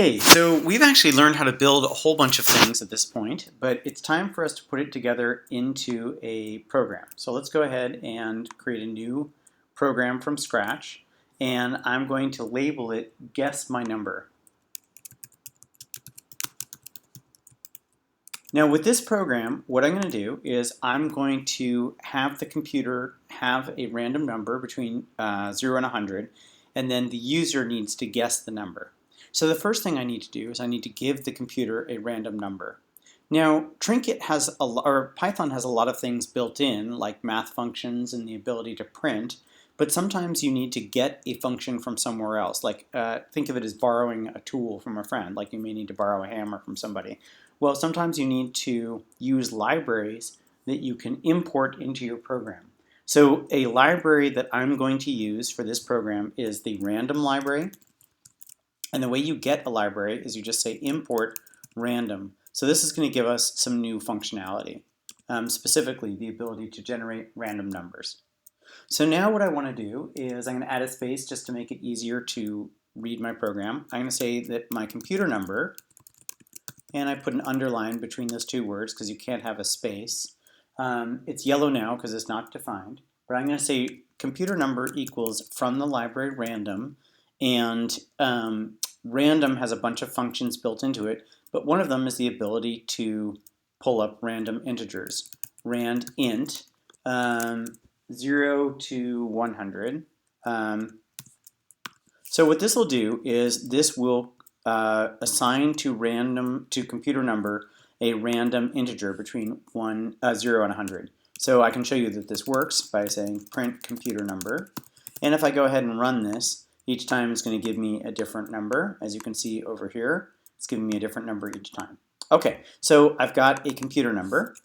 Okay, so we've actually learned how to build a whole bunch of things at this point, but it's time for us to put it together into a program. So let's go ahead and create a new program from scratch, and I'm going to label it Guess My Number. Now with this program, what I'm going to do is I'm going to have the computer have a random number between 0 and 100, and then the user needs to guess the number. So the first thing I need to do is I need to give the computer a random number. Now Trinket has or Python has a lot of things built in, like math functions and the ability to print, but sometimes you need to get a function from somewhere else. Like think of it as borrowing a tool from a friend, like you may need to borrow a hammer from somebody. Well, sometimes you need to use libraries that you can import into your program. So a library that I'm going to use for this program is the random library. And the way you get a library is you just say import random. So this is going to give us some new functionality, specifically the ability to generate random numbers. So now what I want to do is I'm going to add a space just to make it easier to read my program. I'm going to say that my computer number, and I put an underline between those two words because you can't have a space. It's yellow now because it's not defined, but I'm going to say computer number equals from the library random, and random has a bunch of functions built into it, but one of them is the ability to pull up random integers. Rand int 0 to 100. So what this will do is this will assign to computer number a random integer between 0 and 100. So I can show you that this works by saying print computer number. And if I go ahead and run this, each time it's going to give me a different number. As you can see over here, it's giving me a different number each time. Okay, so I've got a computer number.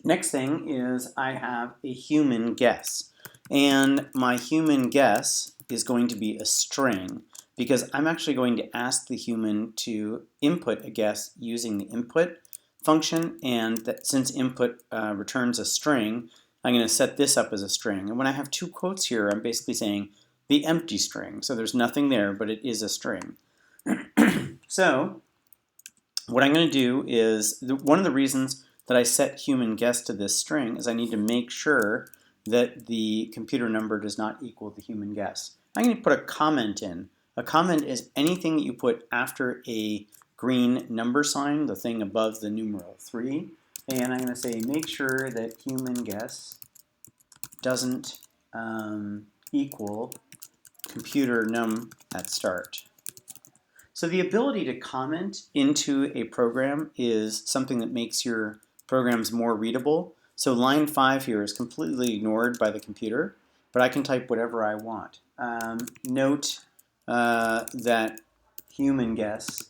Next thing is I have a human guess. And my human guess is going to be a string, because I'm actually going to ask the human to input a guess using the input function, and that since input returns a string, I'm going to set this up as a string. And when I have two quotes here, I'm basically saying the empty string. So there's nothing there, but it is a string. So what I'm going to do is, one of the reasons that I set human guess to this string is I need to make sure that the computer number does not equal the human guess. I'm going to put a comment in. A comment is anything that you put after a green number sign, the thing above the numeral 3, and I'm going to say make sure that human guess doesn't equal computer num at start. So the ability to comment into a program is something that makes your programs more readable. So line 5 here is completely ignored by the computer, but I can type whatever I want. Note that human guess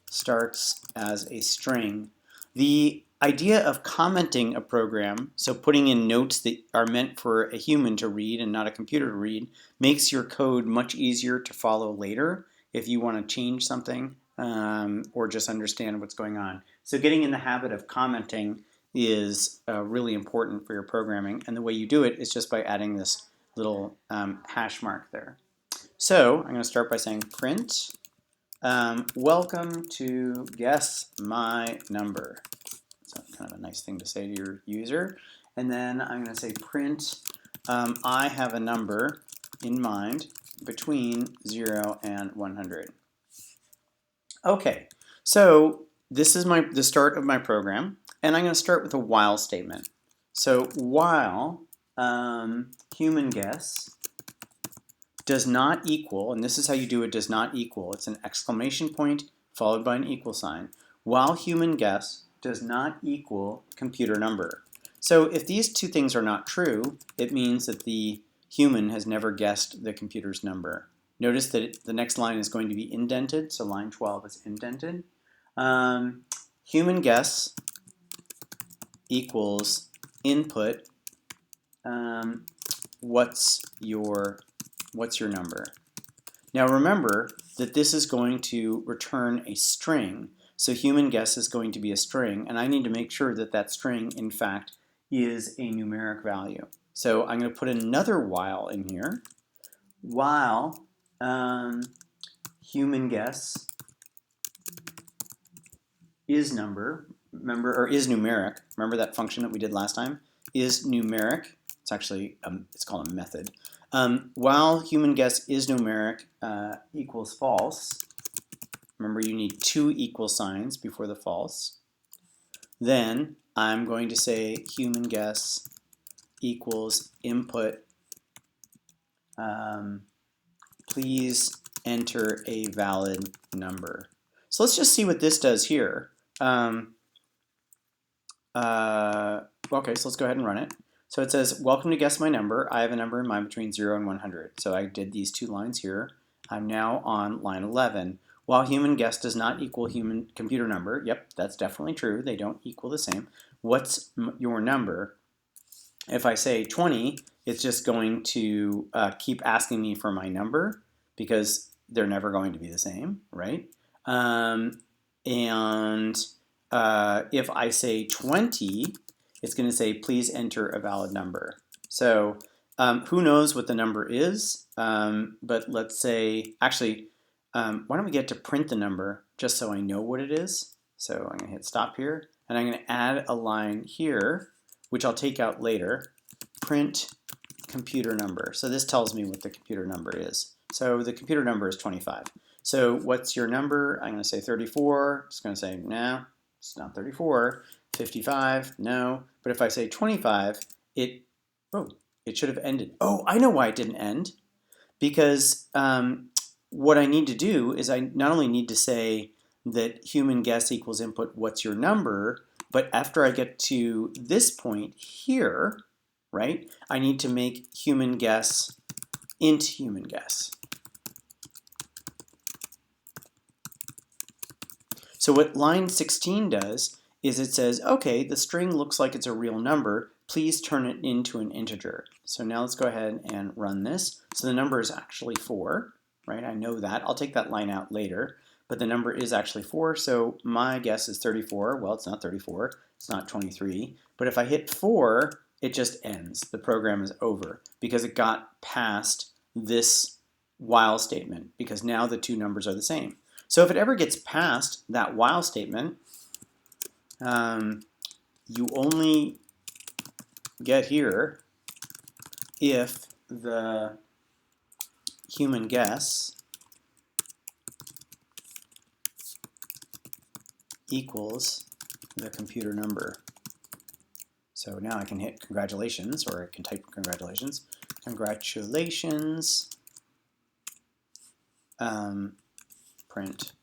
starts as a string. The idea of commenting a program, so putting in notes that are meant for a human to read and not a computer to read, makes your code much easier to follow later if you want to change something or just understand what's going on. So getting in the habit of commenting is really important for your programming, and the way you do it is just by adding this little hash mark there. So I'm going to start by saying print welcome to guess my number. So kind of a nice thing to say to your user. And then I'm going to say print I have a number in mind between 0 and 100. Okay, so this is the start of my program, and I'm going to start with a while statement. So while human guess does not equal, and this is how you do it, does not equal. It's an exclamation point followed by an equal sign. While human guess does not equal computer number. So if these two things are not true, it means that the human has never guessed the computer's number. Notice that the next line is going to be indented, so line 12 is indented. Human guess equals input. What's your number? Now remember that this is going to return a string. So human guess is going to be a string, and I need to make sure that that string, in fact, is a numeric value. So I'm going to put another while in here. While human guess is number, remember, or is numeric. Remember that function that we did last time? Is numeric. It's actually, it's called a method. While human guess is numeric equals false, remember you need two equal signs before the false, then I'm going to say human guess equals input, please enter a valid number. So let's just see what this does here. Okay, so let's go ahead and run it. So it says, welcome to guess my number. I have a number in mind between 0 and 100. So I did these two lines here. I'm now on line 11. While human guess does not equal human computer number, yep, that's definitely true. They don't equal the same. What's your number? If I say 20, it's just going to keep asking me for my number because they're never going to be the same, right? If I say 20, it's going to say, please enter a valid number. So who knows what the number is? But let's say, actually, why don't we get to print the number just so I know what it is? So I'm going to hit stop here, and I'm going to add a line here, which I'll take out later. Print computer number. So this tells me what the computer number is. So the computer number is 25. So what's your number? I'm going to say 34. It's going to say, no, it's not 34. 55, no. But if I say 25, it should have ended. Oh, I know why it didn't end. Because what I need to do is I not only need to say that human guess equals input, what's your number, but after I get to this point here, right, I need to make human guess int human guess. So what line 16 does is it says, okay, the string looks like it's a real number. Please turn it into an integer. So now let's go ahead and run this. So the number is actually 4, right? I know that. I'll take that line out later. But the number is actually 4, so my guess is 34. Well, it's not 34. It's not 23. But if I hit 4, it just ends. The program is over because it got past this while statement because now the two numbers are the same. So if it ever gets past that while statement, you only get here if the human guess equals the computer number. So now I can hit congratulations, or I can type congratulations. Congratulations. Print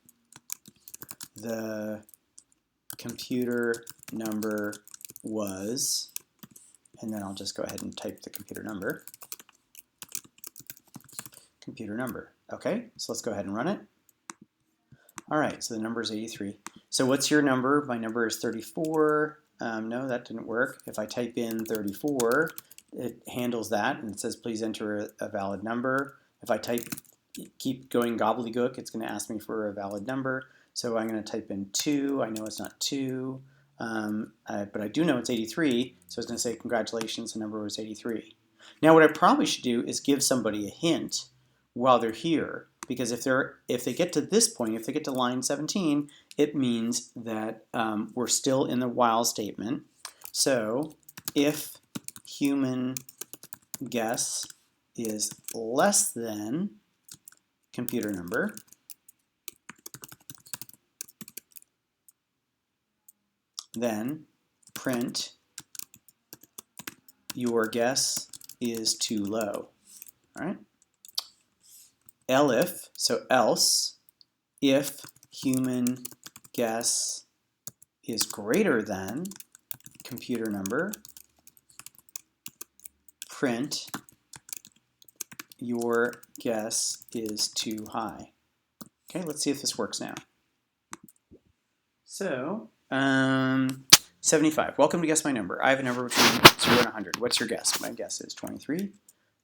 the computer number was, and then I'll just go ahead and type the computer number. Computer number. Okay, so let's go ahead and run it. All right, so the number is 83. So what's your number? My number is 34. No, that didn't work. If I type in 34, it handles that and it says please enter a valid number. If I keep going gobbledygook, it's going to ask me for a valid number. So I'm going to type in 2. I know it's not 2, but I do know it's 83. So it's going to say congratulations, the number was 83. Now what I probably should do is give somebody a hint while they're here, because if they get to this point, if they get to line 17, it means that we're still in the while statement. So if human guess is less than computer number, then print your guess is too low. All right. Elif, so else, if human guess is greater than computer number, print your guess is too high. Okay, let's see if this works now. So, 75. Welcome to Guess My Number. I have a number between 0 and 100. What's your guess? My guess is 23,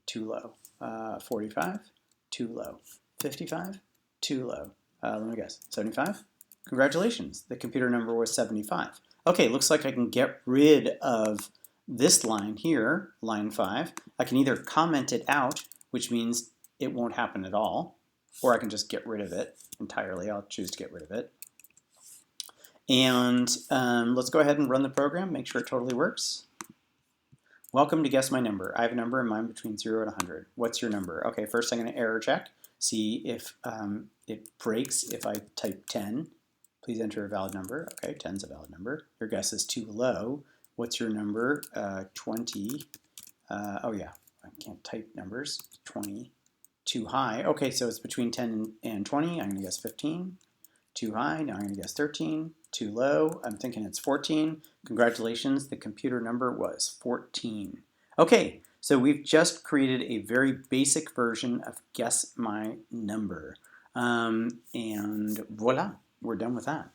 too low. 45, too low. 55, too low. Let me guess. 75? Congratulations. The computer number was 75. Okay, looks like I can get rid of this line here, line 5. I can either comment it out, which means it won't happen at all, or I can just get rid of it entirely. I'll choose to get rid of it. And let's go ahead and run the program, make sure it totally works. Welcome to Guess My Number. I have a number in mind between 0 and 100. What's your number? Okay, first I'm going to error check, see if it breaks if I type 10. Please enter a valid number. Okay, 10 is a valid number. Your guess is too low. What's your number? 20. Oh yeah, I can't type numbers. 20. Too high. Okay, so it's between 10 and 20. I'm going to guess 15. Too high. Now I'm going to guess 13. Too low. I'm thinking it's 14. Congratulations, the computer number was 14. Okay, so we've just created a very basic version of Guess My Number. And voila, we're done with that.